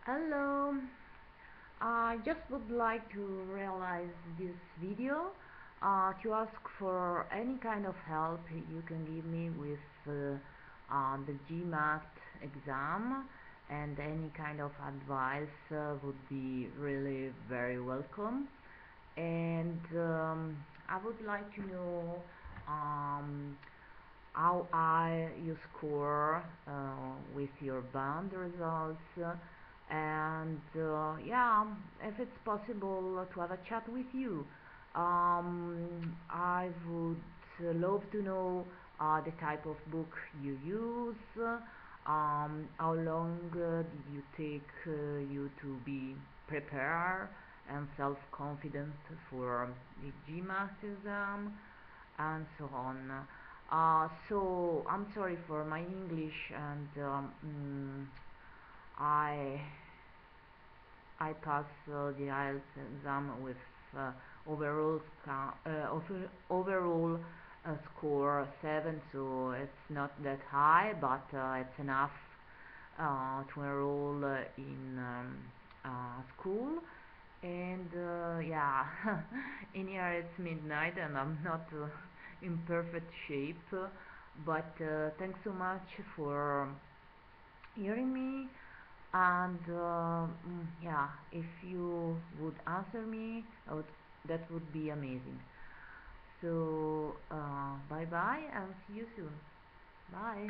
Hello, I just would like to realize this video to ask for any kind of help you can give me with the GMAT exam, and any kind of advice would be really very welcome. And I would like to know um, how I you score with your band results, and yeah, if it's possible to have a chat with you. I would love to know the type of book you use, how long did you take you to be prepared and self-confident for the GMAT exam, and so on. So I'm sorry for my English, and I passed the IELTS exam with uh, overall overall score 7, so it's not that high, but it's enough to enroll in school. And yeah, in here it's midnight and I'm not in perfect shape, but thanks so much for hearing me. And yeah, if you would answer me, that would be amazing. So bye bye and see you soon. Bye.